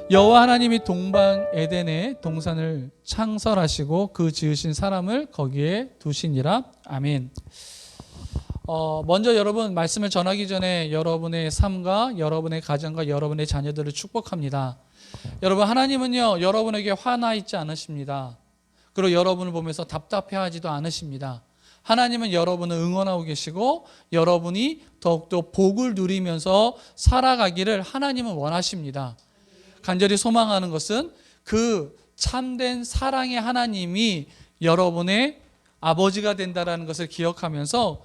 여호와 하나님이 동방 에덴에 동산을 창설하시고 그 지으신 사람을 거기에 두시니라. 아멘. 먼저 여러분 말씀을 전하기 전에 여러분의 삶과 여러분의 가정과 여러분의 자녀들을 축복합니다. 여러분, 하나님은요 여러분에게 화나 있지 않으십니다. 그리고 여러분을 보면서 답답해하지도 않으십니다. 하나님은 여러분을 응원하고 계시고 여러분이 더욱더 복을 누리면서 살아가기를 하나님은 원하십니다. 간절히 소망하는 것은 그 참된 사랑의 하나님이 여러분의 아버지가 된다는 것을 기억하면서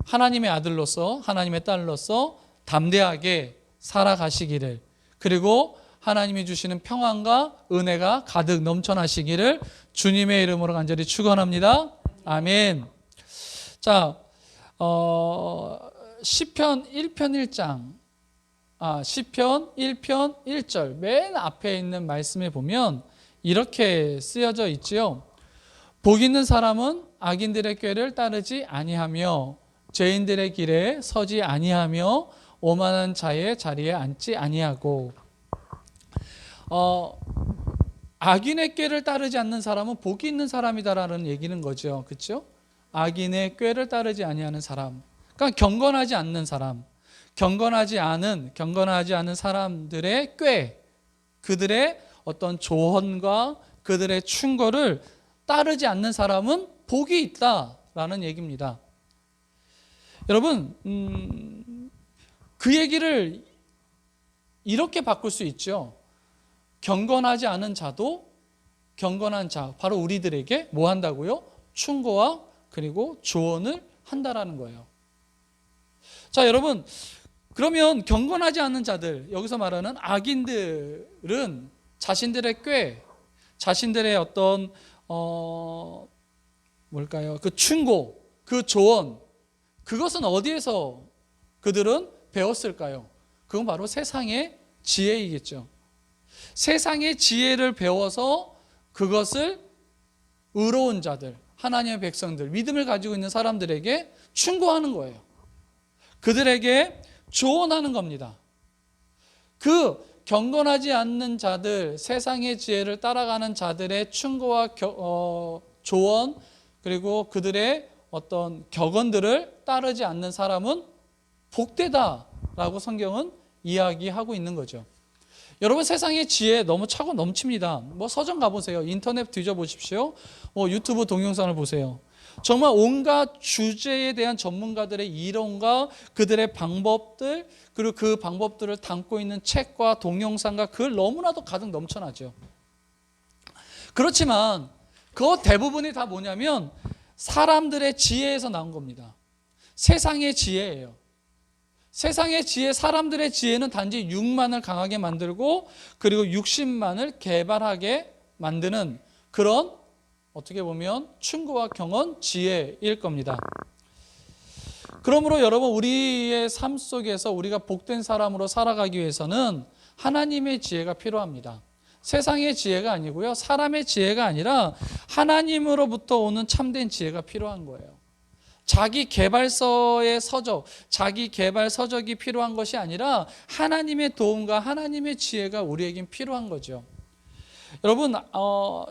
하나님의 아들로서 하나님의 딸로서 담대하게 살아가시기를, 그리고 하나님이 주시는 평안과 은혜가 가득 넘쳐나시기를 주님의 이름으로 간절히 축원합니다. 아멘. 자, 시편 1편 1장, 시편 1편 1절 맨 앞에 있는 말씀에 보면 이렇게 쓰여져 있지요. 복 있는 사람은 악인들의 꾀를 따르지 아니하며 죄인들의 길에 서지 아니하며 오만한 자의 자리에 앉지 아니하고. 악인의 꾀를 따르지 않는 사람은 복이 있는 사람이다라는 얘기는 거죠. 그렇죠? 악인의 꾀를 따르지 아니하는 사람, 그러니까 경건하지 않는 사람, 경건하지 않은 사람들의 꾀, 그들의 어떤 조언과 그들의 충고를 따르지 않는 사람은 복이 있다라는 얘기입니다. 여러분, 그 얘기를 이렇게 바꿀 수 있죠. 경건하지 않은 자도 경건한 자, 바로 우리들에게 뭐 한다고요? 충고와 그리고 조언을 한다라는 거예요. 자, 여러분, 그러면 경건하지 않은 자들, 여기서 말하는 악인들은 자신들의 꾀, 자신들의 어떤 그 충고, 그 조언, 그것은 어디에서 그들은 배웠을까요? 그건 바로 세상의 지혜이겠죠. 세상의 지혜를 배워서 그것을 의로운 자들, 하나님의 백성들, 믿음을 가지고 있는 사람들에게 충고하는 거예요. 그들에게 조언하는 겁니다. 그 경건하지 않는 자들, 세상의 지혜를 따라가는 자들의 충고와 조언, 그리고 그들의 어떤 격언들을 따르지 않는 사람은 복되다라고 성경은 이야기하고 있는 거죠. 여러분, 세상의 지혜 너무 차고 넘칩니다. 서점 가보세요. 인터넷 뒤져보십시오. 유튜브 동영상을 보세요. 정말 온갖 주제에 대한 전문가들의 이론과 그들의 방법들, 그리고 그 방법들을 담고 있는 책과 동영상과 글 너무나도 가득 넘쳐나죠. 그렇지만 그 대부분이 다 뭐냐면 사람들의 지혜에서 나온 겁니다. 세상의 지혜예요. 세상의 지혜, 사람들의 지혜는 단지 육만을 강하게 만들고 그리고 육신만을 개발하게 만드는 그런, 어떻게 보면 충고와 경언, 지혜일 겁니다. 그러므로 여러분, 우리의 삶 속에서 우리가 복된 사람으로 살아가기 위해서는 하나님의 지혜가 필요합니다. 세상의 지혜가 아니고요, 사람의 지혜가 아니라 하나님으로부터 오는 참된 지혜가 필요한 거예요. 자기 개발서의 서적, 자기 개발 서적이 필요한 것이 아니라 하나님의 도움과 하나님의 지혜가 우리에겐 필요한 거죠. 여러분,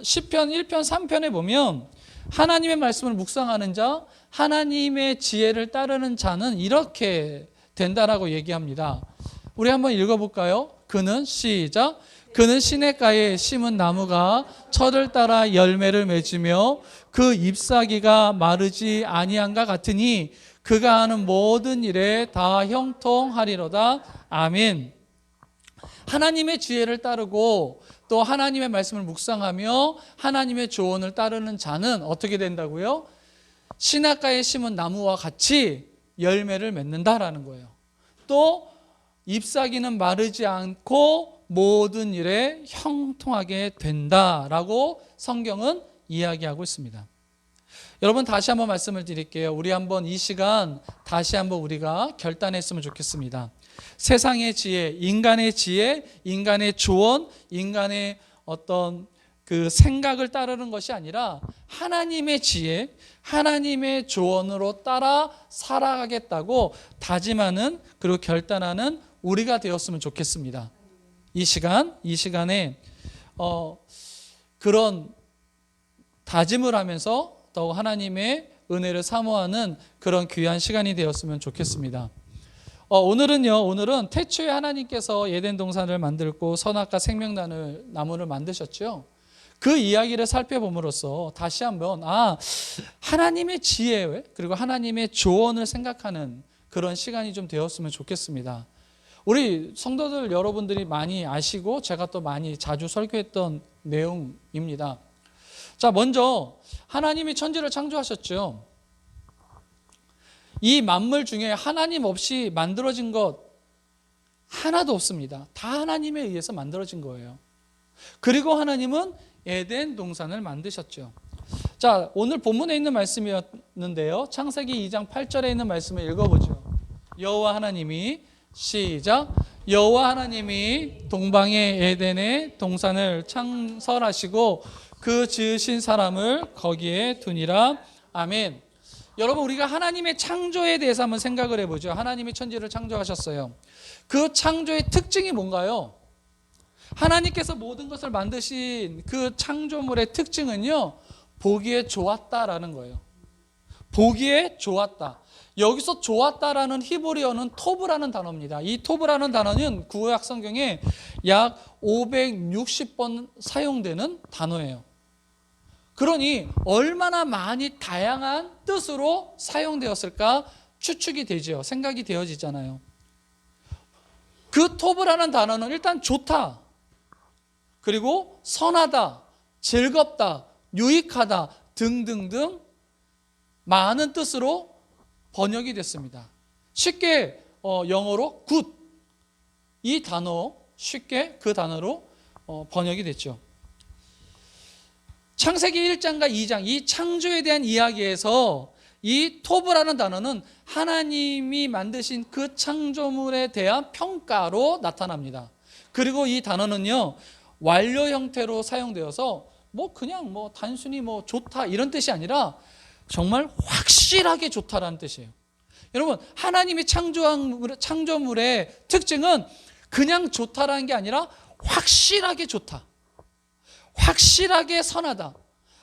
시편 1편 3편에 보면 하나님의 말씀을 묵상하는 자, 하나님의 지혜를 따르는 자는 이렇게 된다라고 얘기합니다. 우리 한번 읽어볼까요? 그는, 시작, 그는 시냇가에 심은 나무가 철을 따라 열매를 맺으며 그 잎사귀가 마르지 아니한가 같으니 그가 하는 모든 일에 다 형통하리로다. 아멘. 하나님의 지혜를 따르고 또 하나님의 말씀을 묵상하며 하나님의 조언을 따르는 자는 어떻게 된다고요? 시냇가에 심은 나무와 같이 열매를 맺는다라는 거예요. 또 잎사귀는 마르지 않고 모든 일에 형통하게 된다라고 성경은 이야기하고 있습니다. 여러분, 다시 한번 말씀을 드릴게요. 우리 한번 이 시간 다시 한번 우리가 결단했으면 좋겠습니다. 세상의 지혜, 인간의 조언, 인간의 어떤 그 생각을 따르는 것이 아니라 하나님의 지혜, 하나님의 조언으로 따라 살아가겠다고 다짐하는, 그리고 결단하는 우리가 되었으면 좋겠습니다. 이 시간에 그런 다짐을 하면서 더욱 하나님의 은혜를 사모하는 그런 귀한 시간이 되었으면 좋겠습니다. 오늘은 태초에 하나님께서 에덴 동산을 만들고 선악과 생명나무를 만드셨죠. 그 이야기를 살펴봄으로써 다시 한번 하나님의 지혜 그리고 하나님의 조언을 생각하는 그런 시간이 좀 되었으면 좋겠습니다. 우리 성도들 여러분들이 많이 아시고 제가 또 많이 자주 설교했던 내용입니다. 자, 먼저 하나님이 천지를 창조하셨죠. 이 만물 중에 하나님 없이 만들어진 것 하나도 없습니다. 다 하나님에 의해서 만들어진 거예요. 그리고 하나님은 에덴 동산을 만드셨죠. 자, 오늘 본문에 있는 말씀이었는데요. 창세기 2장 8절에 있는 말씀을 읽어보죠. 여호와 하나님이 시작. 여호와 하나님이 동방의 에덴에 동산을 창설하시고 그 지으신 사람을 거기에 두니라. 아멘. 여러분, 우리가 하나님의 창조에 대해서 한번 생각을 해보죠. 하나님이 천지를 창조하셨어요. 그 창조의 특징이 뭔가요? 하나님께서 모든 것을 만드신 그 창조물의 특징은요, 보기에 좋았다라는 거예요. 보기에 좋았다. 여기서 좋았다라는 히브리어는 토브라는 단어입니다. 이 토브라는 단어는 구약 성경에 약 560번 사용되는 단어예요. 그러니 얼마나 많이 다양한 뜻으로 사용되었을까 추측이 되죠. 생각이 되어지잖아요. 그 토브라는 단어는 일단 좋다, 그리고 선하다, 즐겁다, 유익하다 등등등 많은 뜻으로 번역이 됐습니다. 쉽게 영어로 good, 이 단어 쉽게 그 단어로 번역이 됐죠. 창세기 1장과 2장 이 창조에 대한 이야기에서 이 토브라는 단어는 하나님이 만드신 그 창조물에 대한 평가로 나타납니다. 그리고 이 단어는요, 완료 형태로 사용되어서 그냥 단순히 좋다 이런 뜻이 아니라 정말 확실하게 좋다라는 뜻이에요. 여러분, 하나님이 창조한 창조물의 특징은 그냥 좋다라는 게 아니라 확실하게 좋다, 확실하게 선하다,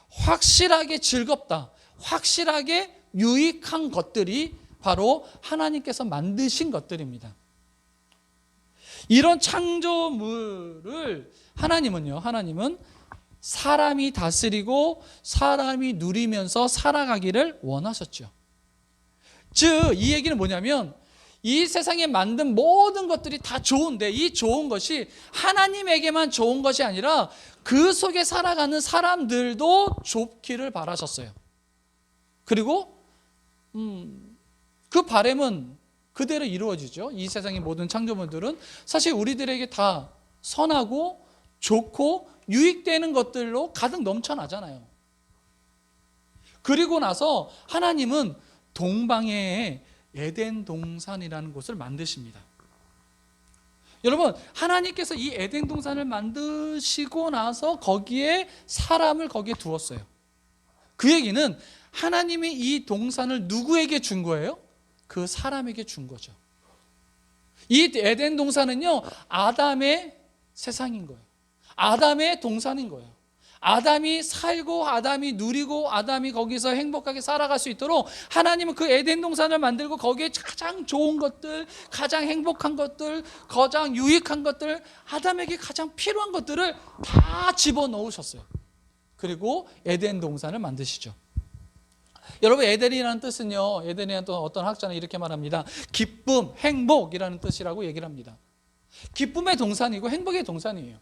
확실하게 즐겁다, 확실하게 유익한 것들이 바로 하나님께서 만드신 것들입니다. 이런 창조물을 하나님은 사람이 다스리고 사람이 누리면서 살아가기를 원하셨죠. 즉, 이 얘기는 뭐냐면 이 세상에 만든 모든 것들이 다 좋은데 이 좋은 것이 하나님에게만 좋은 것이 아니라 그 속에 살아가는 사람들도 좋기를 바라셨어요. 그리고 그 바람은 그대로 이루어지죠. 이 세상의 모든 창조물들은 사실 우리들에게 다 선하고 좋고 유익되는 것들로 가득 넘쳐나잖아요. 그리고 나서 하나님은 동방에 에덴 동산이라는 곳을 만드십니다. 여러분, 하나님께서 이 에덴 동산을 만드시고 나서 거기에 사람을 거기에 두었어요. 그 얘기는 하나님이 이 동산을 누구에게 준 거예요? 그 사람에게 준 거죠. 이 에덴 동산은요, 아담의 세상인 거예요. 아담의 동산인 거예요. 아담이 살고 아담이 누리고 아담이 거기서 행복하게 살아갈 수 있도록 하나님은 그 에덴 동산을 만들고 거기에 가장 좋은 것들, 가장 행복한 것들, 가장 유익한 것들, 아담에게 가장 필요한 것들을 다 집어넣으셨어요. 그리고 에덴 동산을 만드시죠. 여러분, 에덴이라는 뜻은요, 에덴이라는 또 어떤 학자는 이렇게 말합니다. 기쁨, 행복이라는 뜻이라고 얘기를 합니다. 기쁨의 동산이고 행복의 동산이에요.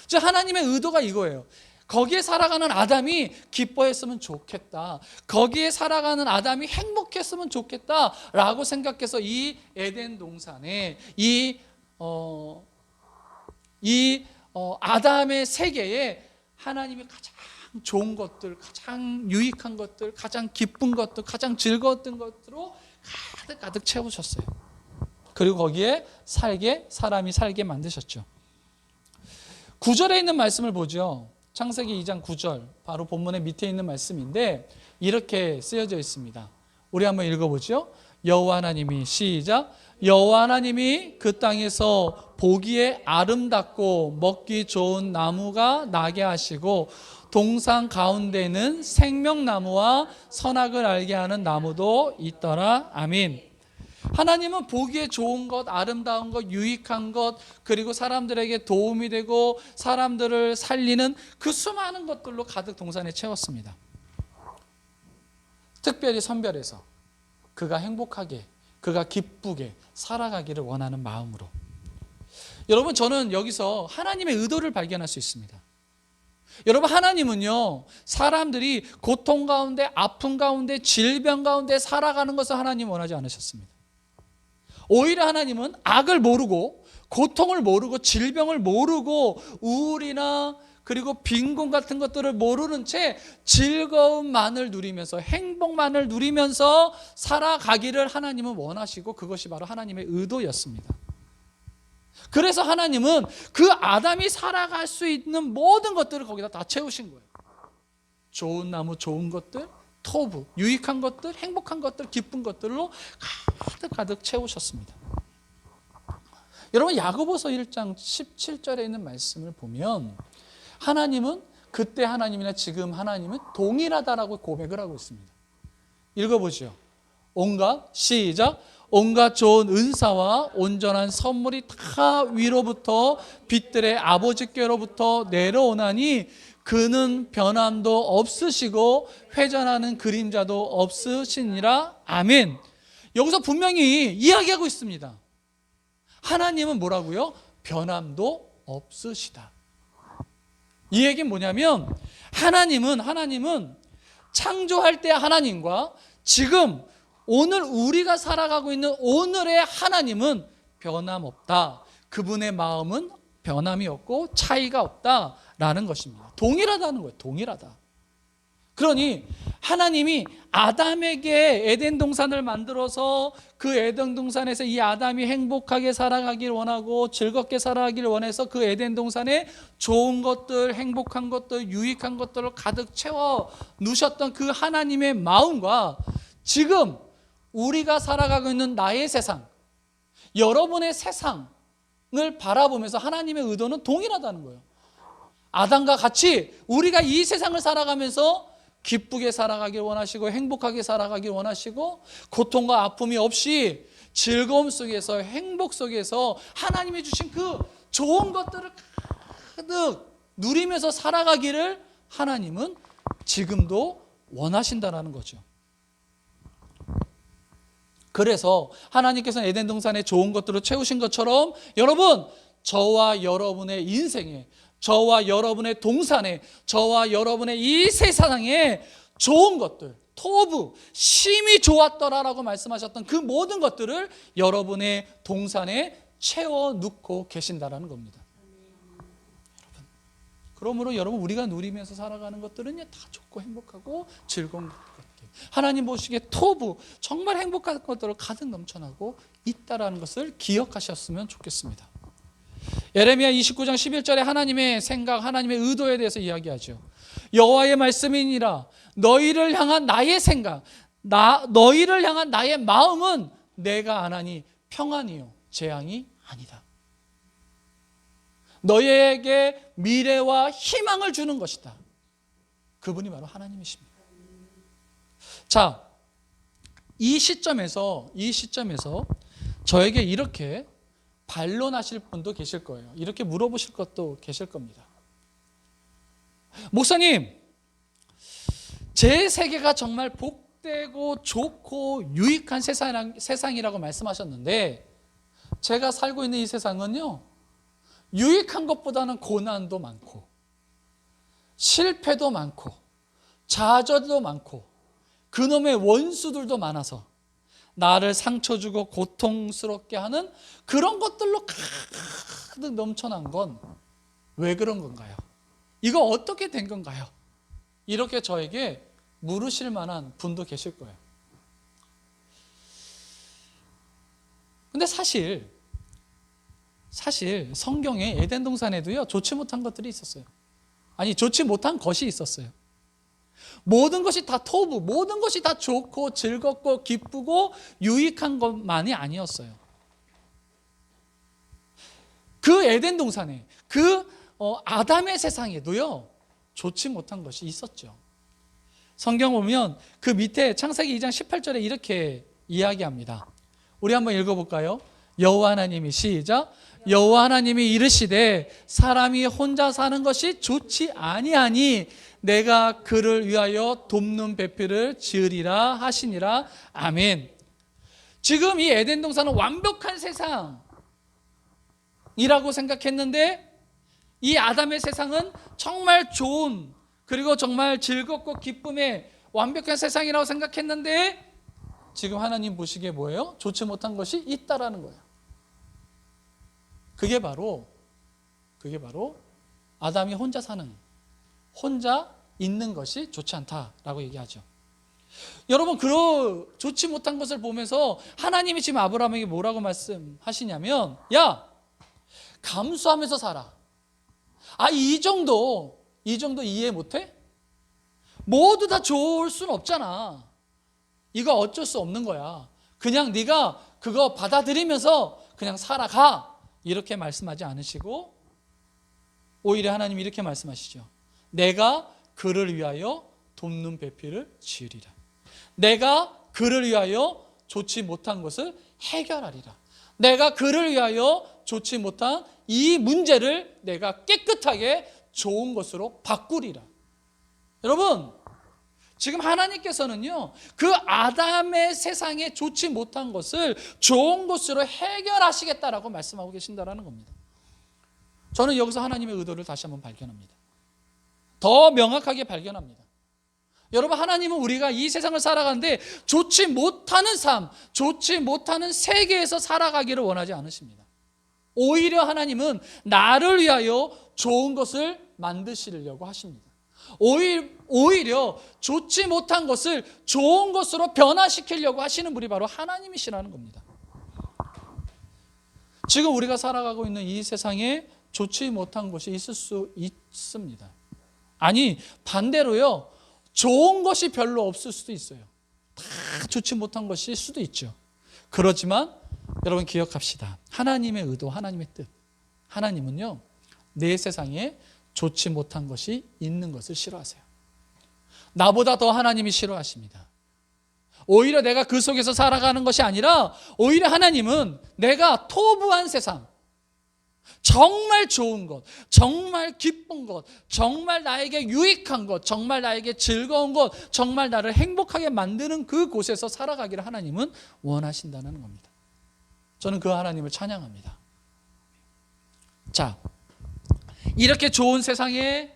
즉, 하나님의 의도가 이거예요. 거기에 살아가는 아담이 기뻐했으면 좋겠다, 거기에 살아가는 아담이 행복했으면 좋겠다라고 생각해서 이 에덴 동산에 아담의 세계에 하나님이 가장 좋은 것들, 가장 유익한 것들, 가장 기쁜 것들, 가장 즐거웠던 것으로 가득 채우셨어요. 그리고 거기에 사람이 살게 만드셨죠. 9절에 있는 말씀을 보죠. 창세기 2장 9절, 바로 본문의 밑에 있는 말씀인데 이렇게 쓰여져 있습니다. 우리 한번 읽어보죠. 여호와 하나님이 시작. 여호와 하나님이 그 땅에서 보기에 아름답고 먹기 좋은 나무가 나게 하시고 동산 가운데는 생명나무와 선악을 알게 하는 나무도 있더라. 아멘. 하나님은 보기에 좋은 것, 아름다운 것, 유익한 것, 그리고 사람들에게 도움이 되고 사람들을 살리는 그 수많은 것들로 가득 동산에 채웠습니다. 특별히 선별해서 그가 행복하게, 그가 기쁘게 살아가기를 원하는 마음으로. 여러분, 저는 여기서 하나님의 의도를 발견할 수 있습니다. 여러분, 하나님은요, 사람들이 고통 가운데, 아픔 가운데, 질병 가운데 살아가는 것을 하나님 원하지 않으셨습니다. 오히려 하나님은 악을 모르고, 고통을 모르고, 질병을 모르고, 우울이나 그리고 빈곤 같은 것들을 모르는 채 즐거움만을 누리면서, 행복만을 누리면서 살아가기를 하나님은 원하시고, 그것이 바로 하나님의 의도였습니다. 그래서 하나님은 그 아담이 살아갈 수 있는 모든 것들을 거기다 다 채우신 거예요. 좋은 나무, 좋은 것들, 토부, 유익한 것들, 행복한 것들, 기쁜 것들로 가득 채우셨습니다. 여러분, 야고보서 1장 17절에 있는 말씀을 보면 하나님은 그때 하나님이나 지금 하나님은 동일하다라고 고백을 하고 있습니다. 읽어보시죠. 온갖, 시작. 온갖 좋은 은사와 온전한 선물이 다 위로부터 빛들의 아버지께로부터 내려오나니 그는 변함도 없으시고 회전하는 그림자도 없으시니라. 아멘. 여기서 분명히 이야기하고 있습니다. 하나님은 뭐라고요? 변함도 없으시다. 이 얘기는 뭐냐면 하나님은 창조할 때 하나님과 지금 오늘 우리가 살아가고 있는 오늘의 하나님은 변함없다. 그분의 마음은 변함이 없고 차이가 없다라는 것입니다. 동일하다는 거예요. 동일하다. 그러니 하나님이 아담에게 에덴 동산을 만들어서 그 에덴 동산에서 이 아담이 행복하게 살아가길 원하고 즐겁게 살아가길 원해서 그 에덴 동산에 좋은 것들, 행복한 것들, 유익한 것들을 가득 채워 누셨던 그 하나님의 마음과 지금 우리가 살아가고 있는 나의 세상, 여러분의 세상을 바라보면서 하나님의 의도는 동일하다는 거예요. 아담과 같이 우리가 이 세상을 살아가면서 기쁘게 살아가길 원하시고 행복하게 살아가길 원하시고 고통과 아픔이 없이 즐거움 속에서 행복 속에서 하나님이 주신 그 좋은 것들을 가득 누리면서 살아가기를 하나님은 지금도 원하신다는 거죠. 그래서 하나님께서는 에덴 동산에 좋은 것들로 채우신 것처럼 여러분, 저와 여러분의 인생에, 저와 여러분의 동산에, 저와 여러분의 이 세상에 좋은 것들, 토부, 심히 좋았더라라고 말씀하셨던 그 모든 것들을 여러분의 동산에 채워 넣고 계신다라는 겁니다. 여러분, 그러므로 여러분, 우리가 누리면서 살아가는 것들은 다 좋고 행복하고 즐거운 것. 하나님 보시기에 토부, 정말 행복한 것들을 가득 넘쳐나고 있다라는 것을 기억하셨으면 좋겠습니다. 예레미야 29장 11절에 하나님의 생각, 하나님의 의도에 대해서 이야기하죠. 여호와의 말씀이니라. 너희를 향한 나의 생각, 너희를 향한 나의 마음은 내가 안하니 평안이요 재앙이 아니다. 너희에게 미래와 희망을 주는 것이다. 그분이 바로 하나님이십니다. 자, 이 시점에서 저에게 이렇게 반론하실 분도 계실 거예요. 이렇게 물어보실 것도 계실 겁니다. 목사님, 제 세계가 정말 복되고 좋고 유익한 세상이라고 말씀하셨는데 제가 살고 있는 이 세상은요, 유익한 것보다는 고난도 많고 실패도 많고 좌절도 많고 그놈의 원수들도 많아서 나를 상처 주고 고통스럽게 하는 그런 것들로 가득 넘쳐난 건 왜 그런 건가요? 이거 어떻게 된 건가요? 이렇게 저에게 물으실 만한 분도 계실 거예요. 근데 사실 성경에 에덴 동산에도요, 좋지 못한 것들이 있었어요. 아니, 좋지 못한 것이 있었어요. 모든 것이 다 토부, 모든 것이 다 좋고 즐겁고 기쁘고 유익한 것만이 아니었어요. 그 에덴 동산에, 그 아담의 세상에도요, 좋지 못한 것이 있었죠. 성경 보면 그 밑에 창세기 2장 18절에 이렇게 이야기합니다. 우리 한번 읽어볼까요? 여호와 하나님이, 시작, 여호와 하나님이 이르시되 사람이 혼자 사는 것이 좋지 아니하니 내가 그를 위하여 돕는 배필을 지으리라 하시니라. 아멘. 지금 이 에덴 동산은 완벽한 세상이라고 생각했는데 이 아담의 세상은 정말 좋은, 그리고 정말 즐겁고 기쁨의 완벽한 세상이라고 생각했는데 지금 하나님 보시기에 뭐예요? 좋지 못한 것이 있다라는 거예요. 그게 바로 아담이 혼자 사는, 혼자 있는 것이 좋지 않다라고 얘기하죠. 여러분, 좋지 못한 것을 보면서 하나님이 지금 아브라함에게 뭐라고 말씀하시냐면, 야, 감수하면서 살아. 이 정도 이해 못해? 모두 다 좋을 수는 없잖아. 이거 어쩔 수 없는 거야. 그냥 네가 그거 받아들이면서 그냥 살아가. 이렇게 말씀하지 않으시고 오히려 하나님이 이렇게 말씀하시죠. 내가 그를 위하여 돕는 배필을 지으리라. 내가 그를 위하여 좋지 못한 것을 해결하리라. 내가 그를 위하여 좋지 못한 이 문제를 내가 깨끗하게 좋은 것으로 바꾸리라. 여러분, 지금 하나님께서는요, 그 아담의 세상에 좋지 못한 것을 좋은 것으로 해결하시겠다라고 말씀하고 계신다라는 겁니다. 저는 여기서 하나님의 의도를 다시 한번 발견합니다. 더 명확하게 발견합니다. 여러분, 하나님은 우리가 이 세상을 살아가는데 좋지 못하는 삶, 좋지 못하는 세계에서 살아가기를 원하지 않으십니다. 오히려 하나님은 나를 위하여 좋은 것을 만드시려고 하십니다. 오히려 좋지 못한 것을 좋은 것으로 변화시키려고 하시는 분이 바로 하나님이시라는 겁니다. 지금 우리가 살아가고 있는 이 세상에 좋지 못한 것이 있을 수 있습니다. 아니, 반대로요, 좋은 것이 별로 없을 수도 있어요. 다 좋지 못한 것일 수도 있죠. 그렇지만 여러분 기억합시다. 하나님의 의도, 하나님의 뜻. 하나님은요, 내 세상에 좋지 못한 것이 있는 것을 싫어하세요. 나보다 더 하나님이 싫어하십니다. 오히려 내가 그 속에서 살아가는 것이 아니라 오히려 하나님은 내가 토부한 세상, 정말 좋은 것, 정말 기쁜 것, 정말 나에게 유익한 것, 정말 나에게 즐거운 것, 정말 나를 행복하게 만드는 그곳에서 살아가기를 하나님은 원하신다는 겁니다. 저는 그 하나님을 찬양합니다. 자, 이렇게 좋은 세상에,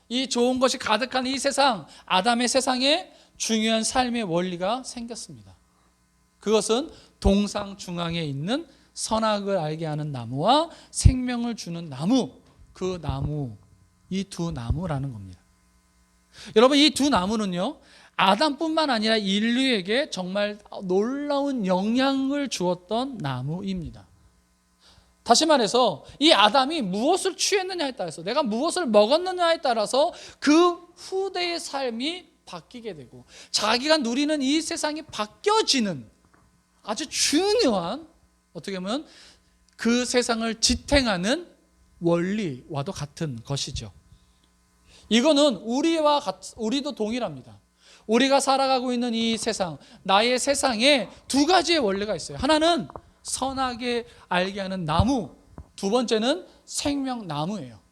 이 좋은 것이 가득한 이 세상, 아담의 세상에 중요한 삶의 원리가 생겼습니다. 그것은 동상 중앙에 있는 선악을 알게 하는 나무와 생명을 주는 나무, 그 나무, 이 두 나무라는 겁니다. 여러분, 이 두 나무는요, 아담뿐만 아니라 인류에게 정말 놀라운 영향을 주었던 나무입니다. 다시 말해서 이 아담이 무엇을 취했느냐에 따라서, 내가 무엇을 먹었느냐에 따라서 그 후대의 삶이 바뀌게 되고 자기가 누리는 이 세상이 바뀌어지는 아주 중요한, 어떻게 보면 그 세상을 지탱하는 원리와도 같은 것이죠. 이거는 우리도 동일합니다. 우리가 살아가고 있는 이 세상, 나의 세상에 두 가지의 원리가 있어요. 하나는 선하게 알게 하는 나무, 두 번째는 생명나무예요.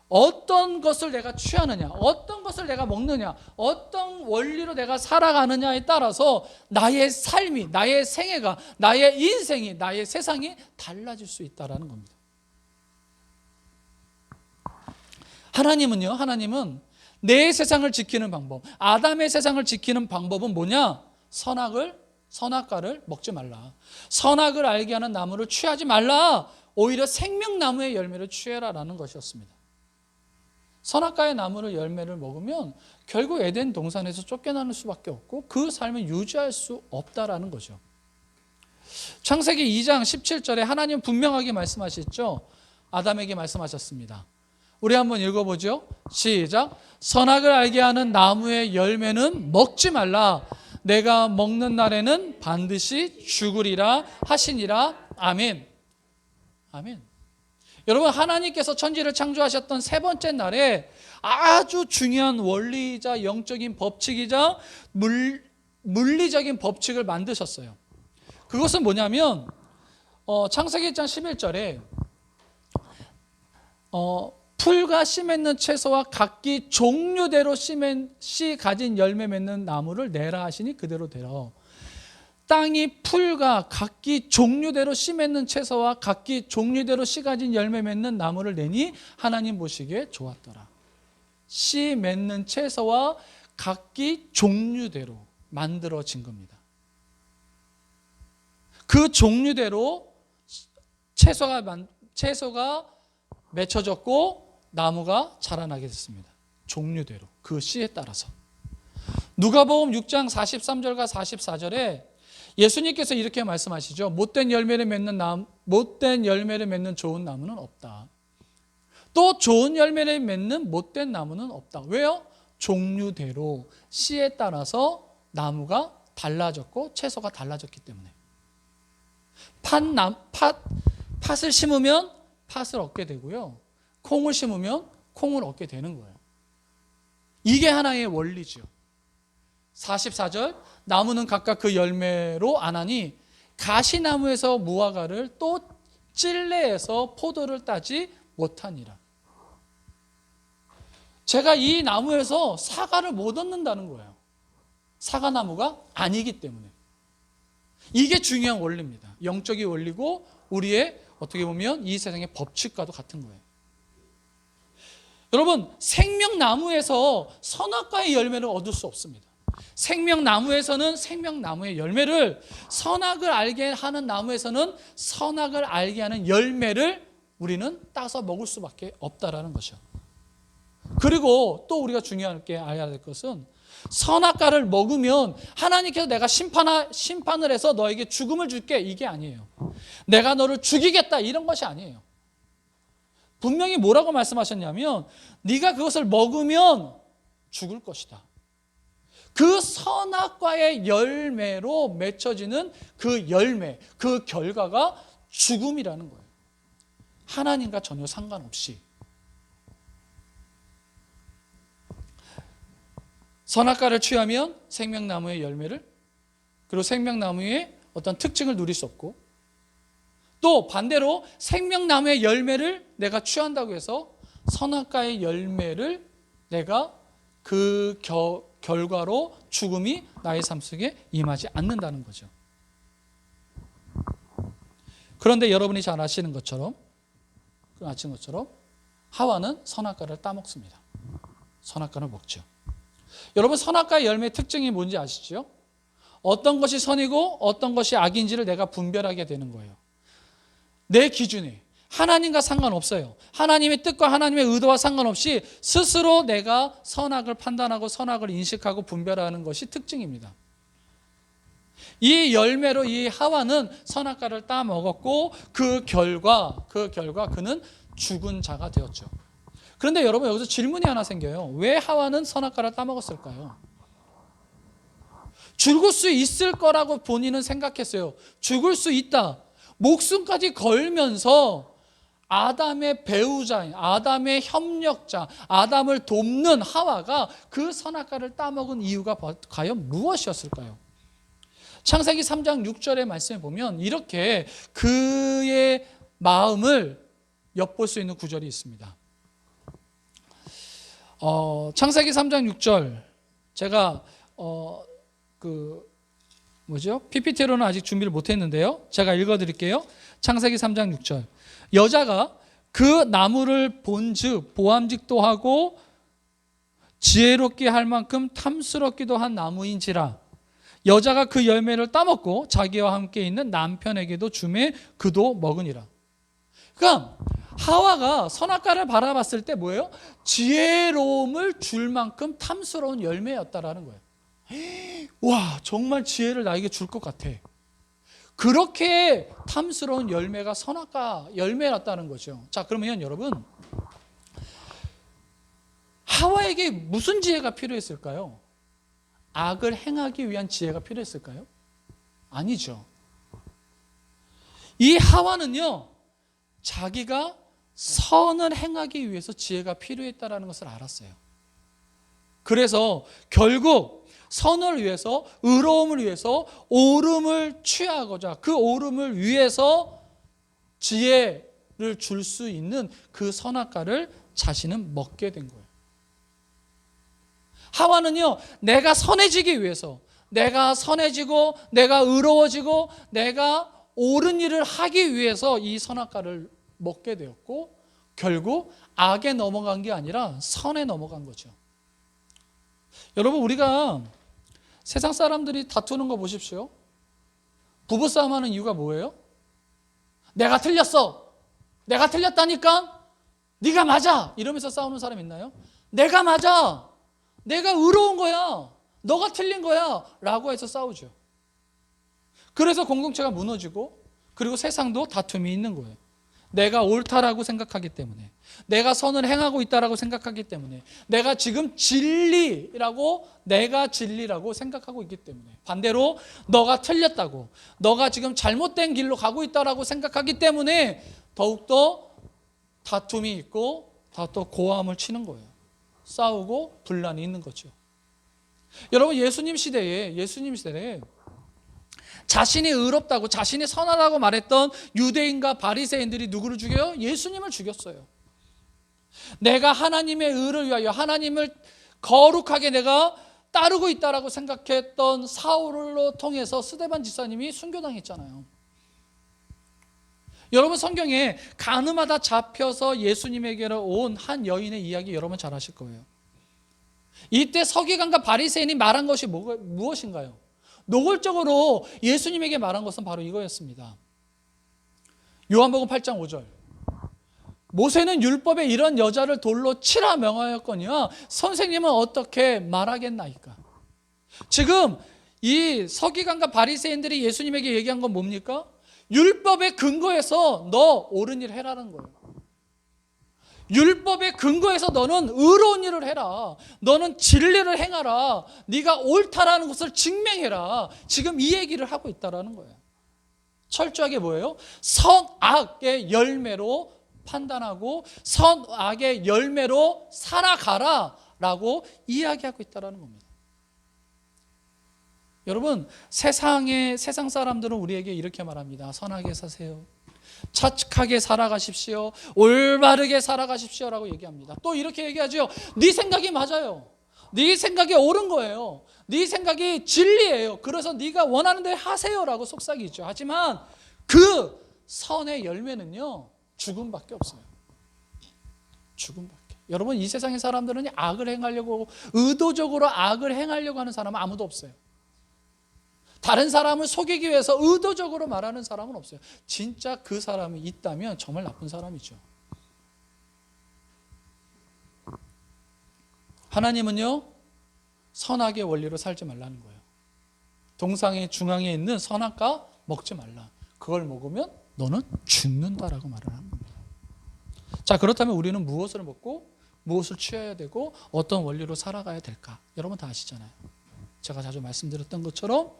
어떤 것을 내가 취하느냐, 어떤 것을 내가 먹느냐, 어떤 원리로 내가 살아가느냐에 따라서 나의 삶이, 나의 생애가, 나의 인생이, 나의 세상이 달라질 수 있다는 겁니다. 하나님은 내 세상을 지키는 방법, 아담의 세상을 지키는 방법은 뭐냐? 선악과를 먹지 말라. 선악을 알게 하는 나무를 취하지 말라. 오히려 생명나무의 열매를 취해라라는 것이었습니다. 선악과의 나무를 열매를 먹으면 결국 에덴 동산에서 쫓겨나는 수밖에 없고 그 삶을 유지할 수 없다라는 거죠. 창세기 2장 17절에 하나님 분명하게 말씀하셨죠. 아담에게 말씀하셨습니다. 우리 한번 읽어보죠. 시작. 선악을 알게 하는 나무의 열매는 먹지 말라. 내가 먹는 날에는 반드시 죽으리라 하시니라. 아멘. 아멘. 여러분, 하나님께서 천지를 창조하셨던 세 번째 날에 아주 중요한 원리이자 영적인 법칙이자 물리적인 법칙을 만드셨어요. 그것은 뭐냐면 창세기 1장 11절에 풀과 씨 맺는 채소와 각기 종류대로 씨 가진 열매 맺는 나무를 내라 하시니 그대로 되라. 땅이 풀과 각기 종류대로 씨 맺는 채소와 각기 종류대로 씨 가진 열매 맺는 나무를 내니 하나님 보시기에 좋았더라. 씨 맺는 채소와 각기 종류대로 만들어진 겁니다. 그 종류대로 채소가 맺혀졌고 나무가 자라나게 됐습니다. 종류대로, 그 씨에 따라서. 누가복음 6장 43절과 44절에 예수님께서 이렇게 말씀하시죠. 못된 열매를 맺는 좋은 나무는 없다. 또 좋은 열매를 맺는 못된 나무는 없다. 왜요? 종류대로 씨에 따라서 나무가 달라졌고 채소가 달라졌기 때문에. 팥을 심으면 팥을 얻게 되고요. 콩을 심으면 콩을 얻게 되는 거예요. 이게 하나의 원리죠. 44절, 나무는 각각 그 열매로 아나니 가시나무에서 무화과를 또 찔레에서 포도를 따지 못하니라. 제가 이 나무에서 사과를 못 얻는다는 거예요. 사과나무가 아니기 때문에. 이게 중요한 원리입니다. 영적인 원리고 우리의 어떻게 보면 이 세상의 법칙과도 같은 거예요. 여러분, 생명나무에서 선악과의 열매를 얻을 수 없습니다. 생명나무에서는 생명나무의 열매를, 선악을 알게 하는 나무에서는 선악을 알게 하는 열매를 우리는 따서 먹을 수밖에 없다라는 것이죠. 그리고 또 우리가 중요한 게 알아야 될 것은 선악과를 먹으면 하나님께서 내가 심판을 해서 너에게 죽음을 줄게, 이게 아니에요. 내가 너를 죽이겠다, 이런 것이 아니에요. 분명히 뭐라고 말씀하셨냐면 네가 그것을 먹으면 죽을 것이다. 그 선악과의 열매로 맺혀지는 그 열매, 그 결과가 죽음이라는 거예요. 하나님과 전혀 상관없이. 선악과를 취하면 생명나무의 열매를, 그리고 생명나무의 어떤 특징을 누릴 수 없고, 또 반대로 생명나무의 열매를 내가 취한다고 해서 선악과의 열매를 내가 그 결과로 죽음이 나의 삶 속에 임하지 않는다는 거죠. 그런데 여러분이 잘 아시는 것처럼 하와는 선악과를 따먹습니다. 선악과를 먹죠. 여러분, 선악과의 열매의 특징이 뭔지 아시죠? 어떤 것이 선이고 어떤 것이 악인지를 내가 분별하게 되는 거예요. 내 기준에 하나님과 상관없어요. 하나님의 뜻과 하나님의 의도와 상관없이 스스로 내가 선악을 판단하고 선악을 인식하고 분별하는 것이 특징입니다. 이 열매로 이 하와는 선악과를 따먹었고 그 결과 그는 죽은 자가 되었죠. 그런데 여러분, 여기서 질문이 하나 생겨요. 왜 하와는 선악과를 따먹었을까요? 죽을 수 있을 거라고 본인은 생각했어요. 죽을 수 있다. 목숨까지 걸면서 아담의 배우자인, 아담의 협력자, 아담을 돕는 하와가 그 선악과를 따먹은 이유가 과연 무엇이었을까요? 창세기 3장 6절의 말씀에 보면 이렇게 그의 마음을 엿볼 수 있는 구절이 있습니다. 창세기 3장 6절, 제가 PPT로는 아직 준비를 못했는데요. 제가 읽어드릴게요. 창세기 3장 6절. 여자가 그 나무를 본즉 보암직도 하고 지혜롭게 할 만큼 탐스럽기도 한 나무인지라. 여자가 그 열매를 따먹고 자기와 함께 있는 남편에게도 주매 그도 먹으니라. 그러니까 하와가 선악과를 바라봤을 때 뭐예요? 지혜로움을 줄 만큼 탐스러운 열매였다라는 거예요. 와, 정말 지혜를 나에게 줄 것 같아. 그렇게 탐스러운 열매가 선악과 열매였다는 거죠. 자, 그러면 여러분, 하와에게 무슨 지혜가 필요했을까요? 악을 행하기 위한 지혜가 필요했을까요? 아니죠. 이 하와는요, 자기가 선을 행하기 위해서 지혜가 필요했다는 것을 알았어요. 그래서 결국 선을 위해서, 의로움을 위해서 오름을 취하고자, 그 오름을 위해서 지혜를 줄 수 있는 그 선악과를 자신은 먹게 된 거예요. 하와는요, 내가 선해지기 위해서, 내가 선해지고 내가 의로워지고 내가 옳은 일을 하기 위해서 이 선악과를 먹게 되었고, 결국 악에 넘어간 게 아니라 선에 넘어간 거죠. 여러분, 우리가 세상 사람들이 다투는 거 보십시오. 부부싸움 하는 이유가 뭐예요? 내가 틀렸어, 내가 틀렸다니까, 네가 맞아, 이러면서 싸우는 사람 있나요? 내가 맞아, 내가 의로운 거야, 너가 틀린 거야 라고 해서 싸우죠. 그래서 공동체가 무너지고, 그리고 세상도 다툼이 있는 거예요. 내가 옳다라고 생각하기 때문에, 내가 선을 행하고 있다라고 생각하기 때문에, 내가 지금 진리라고, 내가 진리라고 생각하고 있기 때문에, 반대로 너가 틀렸다고, 너가 지금 잘못된 길로 가고 있다라고 생각하기 때문에 더욱더 다툼이 있고 더 고함을 치는 거예요. 싸우고 분란이 있는 거죠. 여러분, 예수님 시대에 자신이 의롭다고, 자신이 선하다고 말했던 유대인과 바리새인들이 누구를 죽여요? 예수님을 죽였어요. 내가 하나님의 의를 위하여, 하나님을 거룩하게 내가 따르고 있다라고 생각했던 사울로 통해서 스데반 지사님이 순교당했잖아요. 여러분, 성경에 가늠하다 잡혀서 예수님에게로 온 한 여인의 이야기 여러분 잘 아실 거예요. 이때 서기관과 바리새인이 말한 것이 무엇인가요? 노골적으로 예수님에게 말한 것은 바로 이거였습니다. 요한복음 8장 5절. 모세는 율법에 이런 여자를 돌로 치라 명하였거니와 선생님은 어떻게 말하겠나이까? 지금 이 서기관과 바리새인들이 예수님에게 얘기한 건 뭡니까? 율법에 근거해서 너 옳은 일 해라는 거예요. 율법에 근거해서 너는 의로운 일을 해라, 너는 진리를 행하라, 네가 옳다라는 것을 증명해라. 지금 이 얘기를 하고 있다라는 거예요. 철저하게 뭐예요? 선악의 열매로 판단하고 선악의 열매로 살아가라 라고 이야기하고 있다는 겁니다. 여러분, 세상 사람들은 우리에게 이렇게 말합니다. 선하게 사세요, 착하게 살아가십시오, 올바르게 살아가십시오 라고 얘기합니다. 또 이렇게 얘기하죠. 네 생각이 맞아요, 네 생각이 옳은 거예요, 네 생각이 진리예요, 그래서 네가 원하는 대로 하세요 라고 속삭이죠. 하지만 그 선의 열매는요, 죽음밖에 없어요. 죽음밖에. 여러분, 이 세상의 사람들은 악을 행하려고, 의도적으로 악을 행하려고 하는 사람은 아무도 없어요. 다른 사람을 속이기 위해서 의도적으로 말하는 사람은 없어요. 진짜 그 사람이 있다면 정말 나쁜 사람이죠. 하나님은요, 선악의 원리로 살지 말라는 거예요. 동상의 중앙에 있는 선악과 먹지 말라. 그걸 먹으면 너는 죽는다라고 말을 하는 겁니다. 자, 그렇다면 우리는 무엇을 먹고 무엇을 취해야 되고 어떤 원리로 살아가야 될까? 여러분 다 아시잖아요. 제가 자주 말씀드렸던 것처럼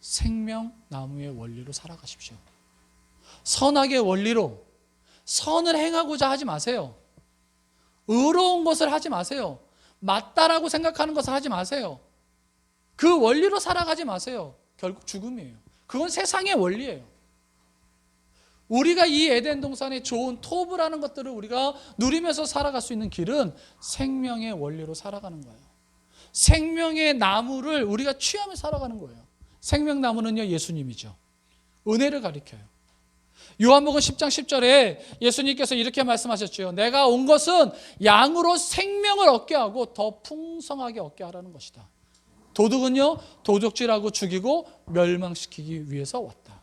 생명나무의 원리로 살아가십시오. 선악의 원리로 선을 행하고자 하지 마세요. 의로운 것을 하지 마세요. 맞다라고 생각하는 것을 하지 마세요. 그 원리로 살아가지 마세요. 결국 죽음이에요. 그건 세상의 원리예요. 우리가 이 에덴 동산의 좋은 토브라는 것들을 우리가 누리면서 살아갈 수 있는 길은 생명의 원리로 살아가는 거예요. 생명의 나무를 우리가 취하며 살아가는 거예요. 생명나무는요, 예수님이죠. 은혜를 가리켜요. 요한복음 10장 10절에 예수님께서 이렇게 말씀하셨죠. 내가 온 것은 양으로 생명을 얻게 하고 더 풍성하게 얻게 하라는 것이다. 도둑은요, 도적질하고 죽이고 멸망시키기 위해서 왔다.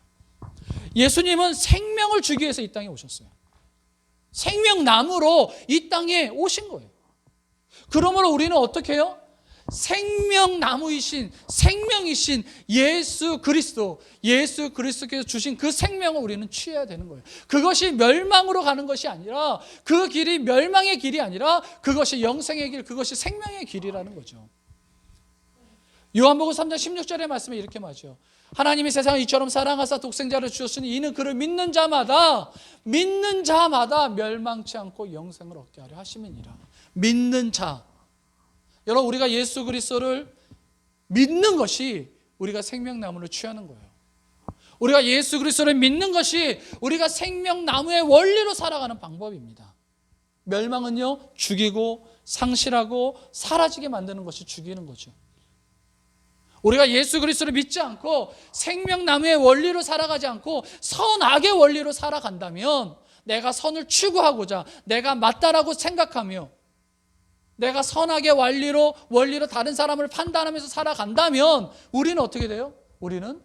예수님은 생명을 주기 위해서 이 땅에 오셨어요. 생명나무로 이 땅에 오신 거예요. 그러므로 우리는 어떻게 해요? 생명나무이신 생명이신 예수 그리스도께서 주신 그 생명을 우리는 취해야 되는 거예요. 그것이 멸망으로 가는 것이 아니라, 그 길이 멸망의 길이 아니라 그것이 영생의 길, 그것이 생명의 길이라는 거죠. 요한복음 3장 16절의 말씀에 이렇게 말하죠. 하나님이 세상을 이처럼 사랑하사 독생자를 주셨으니 이는 그를 믿는 자마다 멸망치 않고 영생을 얻게 하려 하심이니라. 믿는 자. 여러분, 우리가 예수 그리스도를 믿는 것이 우리가 생명나무를 취하는 거예요. 우리가 예수 그리스도를 믿는 것이 우리가 생명나무의 원리로 살아가는 방법입니다. 멸망은요, 죽이고 상실하고 사라지게 만드는 것이 죽이는 거죠. 우리가 예수 그리스도를 믿지 않고 생명나무의 원리로 살아가지 않고 선악의 원리로 살아간다면, 내가 선을 추구하고자, 내가 맞다라고 생각하며 내가 선악의 원리로 다른 사람을 판단하면서 살아간다면 우리는 어떻게 돼요? 우리는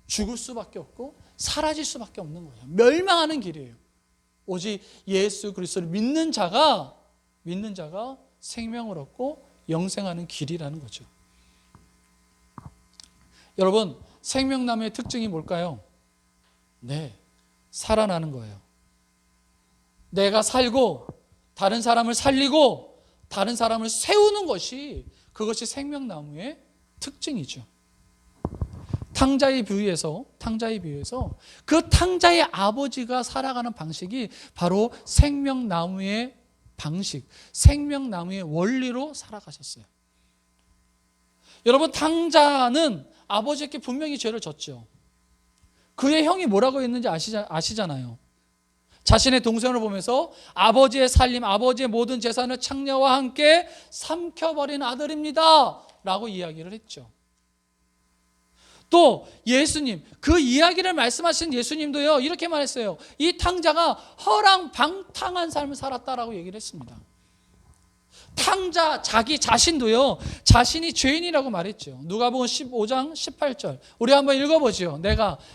죽을 수밖에 없고 사라질 수밖에 없는 거예요. 멸망하는 길이에요. 오직 예수 그리스도를 믿는 자가 생명을 얻고 영생하는 길이라는 거죠. 여러분, 생명나무의 특징이 뭘까요? 네, 살아나는 거예요. 내가 살고 다른 사람을 살리고 다른 사람을 세우는 것이, 그것이 생명나무의 특징이죠. 탕자의 비유에서 그 탕자의 아버지가 살아가는 방식이 바로 생명나무의 방식, 생명나무의 원리로 살아가셨어요. 여러분, 탕자는 아버지께 분명히 죄를 졌죠. 그의 형이 뭐라고 했는지 아시잖아요. 자신의 동생을 보면서 아버지의 살림, 아버지의 모든 재산을 창녀와 함께 삼켜버린 아들입니다 라고 이야기를 했죠. 또 예수님, 그 이야기를 말씀하신 예수님도요, 이렇게 말했어요. 이 탕자가 허랑방탕한 삶을 살았다라고 얘기를 했습니다. 탕자 자기 자신도요, 자신이 죄인이라고 말했죠. 누가복음 15장 18절 우리 한번 읽어보죠.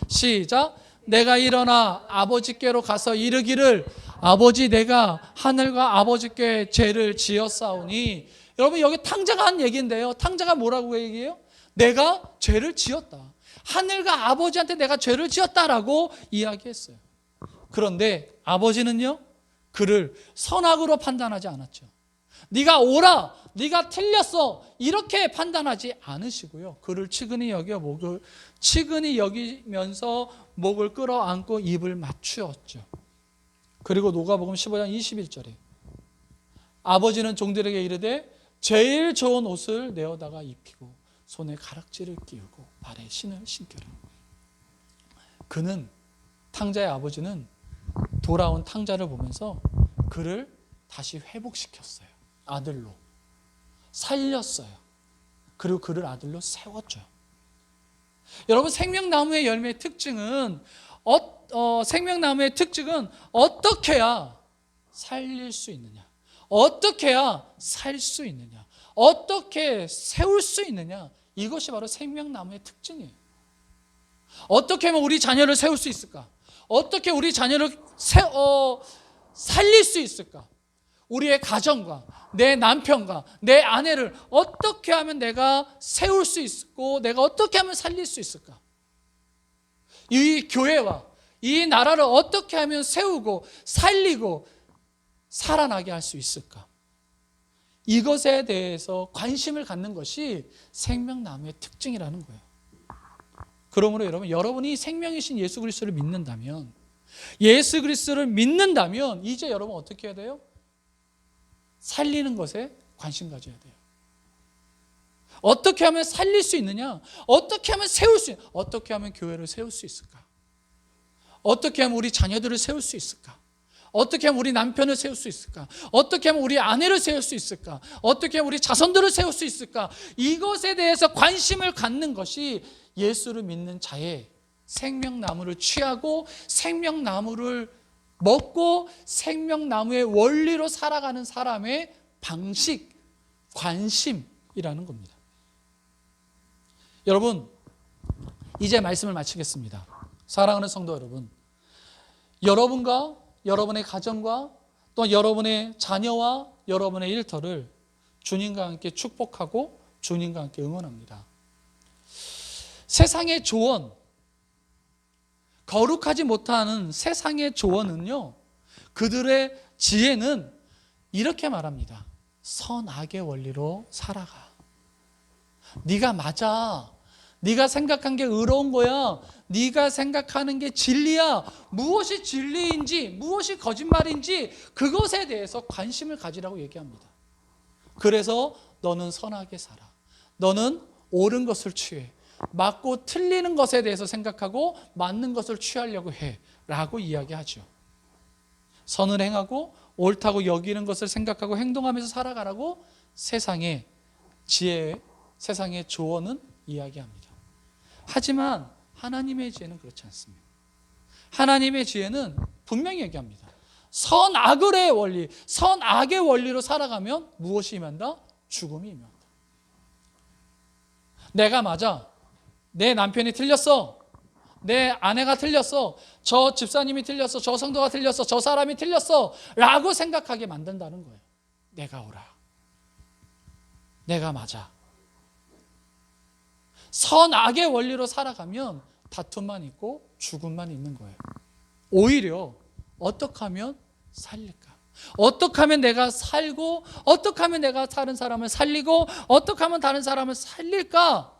시작. 내가 일어나 아버지께로 가서 이르기를 아버지, 내가 하늘과 아버지께 죄를 지었사오니. 여러분, 여기 탕자가 한 얘기인데요, 탕자가 뭐라고 얘기해요? 내가 죄를 지었다, 하늘과 아버지한테 내가 죄를 지었다라고 이야기했어요. 그런데 아버지는요, 그를 선악으로 판단하지 않았죠. 네가 옳아, 네가 틀렸어, 이렇게 판단하지 않으시고요, 그를 치근히 여기면서 목을 끌어안고 입을 맞추었죠. 그리고 누가복음 15장 21절에 아버지는 종들에게 이르되 제일 좋은 옷을 내어다가 입히고 손에 가락지를 끼우고 발에 신을 신겨라. 탕자의 아버지는 돌아온 탕자를 보면서 그를 다시 회복시켰어요. 아들로 살렸어요. 그리고 그를 아들로 세웠죠. 여러분, 생명나무의 열매의 특징은 어떻게 해야 살릴 수 있느냐, 어떻게 해야 살 수 있느냐, 어떻게 세울 수 있느냐, 이것이 바로 생명나무의 특징이에요. 어떻게 하면 우리 자녀를 세울 수 있을까? 어떻게 우리 자녀를 살릴 수 있을까? 우리의 가정과 내 남편과 내 아내를 어떻게 하면 내가 세울 수 있고, 내가 어떻게 하면 살릴 수 있을까? 이 교회와 이 나라를 어떻게 하면 세우고 살리고 살아나게 할 수 있을까? 이것에 대해서 관심을 갖는 것이 생명나무의 특징이라는 거예요. 그러므로 여러분이 생명이신 예수 그리스도를 믿는다면, 이제 여러분 어떻게 해야 돼요? 살리는 것에 관심 가져야 돼요. 어떻게 하면 살릴 수 있느냐? 어떻게 하면 어떻게 하면 교회를 세울 수 있을까? 어떻게 하면 우리 자녀들을 세울 수 있을까? 어떻게 하면 우리 남편을 세울 수 있을까? 어떻게 하면 우리 아내를 세울 수 있을까? 어떻게 하면 우리 자손들을 세울 수 있을까? 이것에 대해서 관심을 갖는 것이 예수를 믿는 자의 생명나무를 취하고 생명나무를 먹고 생명나무의 원리로 살아가는 사람의 방식, 관심이라는 겁니다. 여러분, 이제 말씀을 마치겠습니다. 사랑하는 성도 여러분, 여러분과 여러분의 가정과 또 여러분의 자녀와 여러분의 일터를 주님과 함께 축복하고 주님과 함께 응원합니다. 세상의 조언, 거룩하지 못하는 세상의 조언은요, 그들의 지혜는 이렇게 말합니다. 선악의 원리로 살아가. 네가 맞아. 네가 생각한 게 의로운 거야. 네가 생각하는 게 진리야. 무엇이 진리인지, 무엇이 거짓말인지 그것에 대해서 관심을 가지라고 얘기합니다. 그래서 너는 선하게 살아. 너는 옳은 것을 취해. 맞고 틀리는 것에 대해서 생각하고 맞는 것을 취하려고 해. 라고 이야기하죠. 선을 행하고 옳다고 여기는 것을 생각하고 행동하면서 살아가라고 세상의 지혜, 세상의 조언은 이야기합니다. 하지만 하나님의 지혜는 그렇지 않습니다. 하나님의 지혜는 분명히 얘기합니다. 선악의 원리, 선악의 원리로 살아가면 무엇이 임한다? 죽음이 임한다. 내가 맞아. 내 남편이 틀렸어. 내 아내가 틀렸어. 저 집사님이 틀렸어. 저 성도가 틀렸어. 저 사람이 틀렸어. 라고 생각하게 만든다는 거예요. 내가 옳아. 내가 맞아. 선악의 원리로 살아가면 다툼만 있고 죽음만 있는 거예요. 오히려 어떻게 하면 살릴까? 어떻게 하면 내가 살고, 어떻게 하면 내가 다른 사람을 살리고, 어떻게 하면 다른 사람을 살릴까?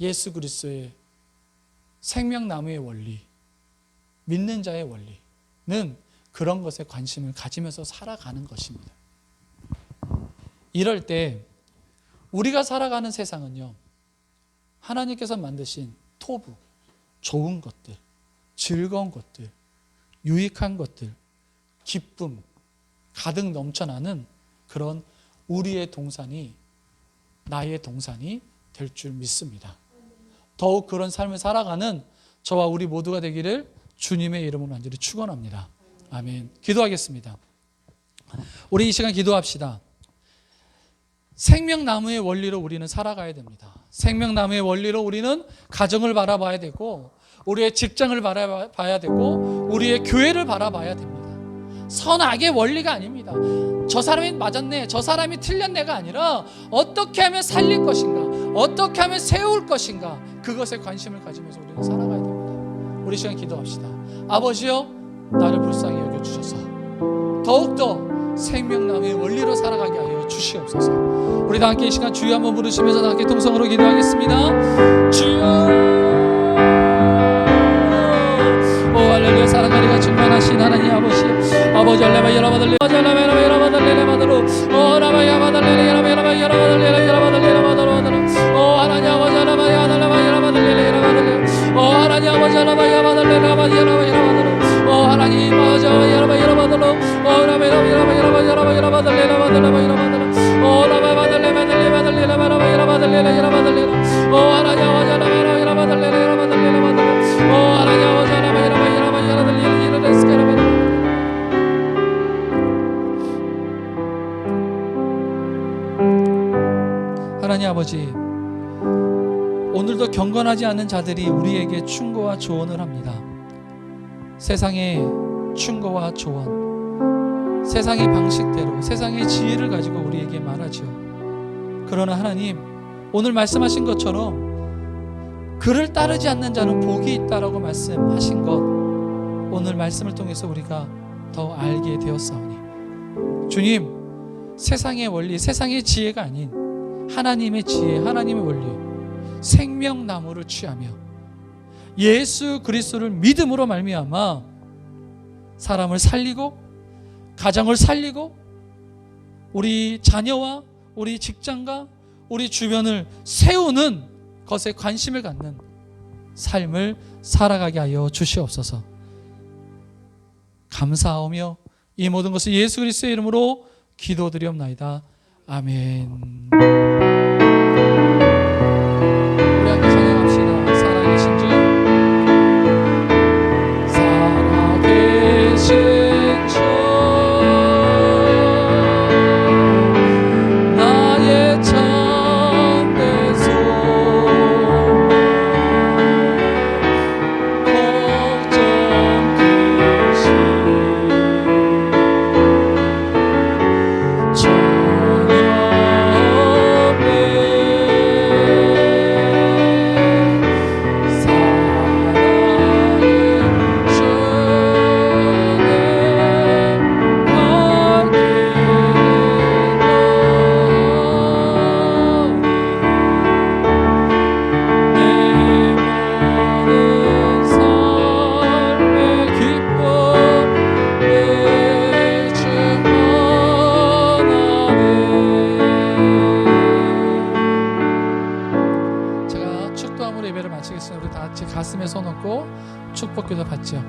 예수 그리스도의 생명나무의 원리, 믿는 자의 원리는 그런 것에 관심을 가지면서 살아가는 것입니다. 이럴 때 우리가 살아가는 세상은요, 하나님께서 만드신 토부, 좋은 것들, 즐거운 것들, 유익한 것들, 기쁨, 가득 넘쳐나는 그런 우리의 동산이, 나의 동산이 될 줄 믿습니다. 더욱 그런 삶을 살아가는 저와 우리 모두가 되기를 주님의 이름으로 간절히 축원합니다. 아멘. 기도하겠습니다. 우리 이 시간 기도합시다. 생명나무의 원리로 우리는 살아가야 됩니다. 생명나무의 원리로 우리는 가정을 바라봐야 되고, 우리의 직장을 바라봐야 되고, 우리의 교회를 바라봐야 됩니다. 선악의 원리가 아닙니다. 저 사람이 맞았네, 저 사람이 틀렸네가 아니라 어떻게 하면 살릴 것인가, 어떻게 하면 세울 것인가, 그것에 관심을 가지면서 우리는 살아가야 됩니다. 우리 시간 기도합시다. 아버지여, 나를 불쌍히 여겨주셔서 더욱더 생명나무의 원리로 살아가게 하여 주시옵소서. 우리 다 함께 이 시간 주여 한번 부르시면서 다 함께 통성으로 기도하겠습니다. 주여, 오 할렐루야. 사랑하리가 충만하신 하나님 아버지, 아버지 알레바 여라바들레 알레바 여라바들레 바들로 오 라바야 바들레 여라바 여라바들레 여라바들레 바들로 오 하나님 아버지 알레바 야달레바 여라바들레 여라바들레 오 하나님 아버지 알레바 야바들레 라바 여라바 여라바들로 오 하나님 아버지 여라바 여라바들로 오 라바 여라바 여라바들레 라바들레 여라바들로 오 라바 바들레 바들레 바들레 라바 여라바들레 여라바들레 오 하나님 아버지 알레바 여라바들레 여라바들레 바들로 오 하나님 아버지 알레바 여라바 여라바들레 여라바들레 하나님 아버지, 오늘도 경건하지 않는 자들이 우리에게 충고와 조언을 합니다. 세상의 충고와 조언, 세상의 방식대로, 세상의 지혜를 가지고 우리에게 말하죠. 그러나 하나님, 오늘 말씀하신 것처럼 그를 따르지 않는 자는 복이 있다라고 말씀하신 것, 오늘 말씀을 통해서 우리가 더 알게 되었사오니 주님, 세상의 원리, 세상의 지혜가 아닌 하나님의 지혜, 하나님의 원리, 생명나무를 취하며 예수 그리스도를 믿음으로 말미암아 사람을 살리고, 가정을 살리고, 우리 자녀와 우리 직장과 우리 주변을 세우는 것에 관심을 갖는 삶을 살아가게 하여 주시옵소서. 감사하며 이 모든 것을 예수 그리스도의 이름으로 기도드리옵나이다. 아멘. 우리 함께 찬양합시다. 살아계신 주, 살아계신 주, 나의 참된 소망, 걱정 근심 전혀 손 얹고 축복기도 받죠.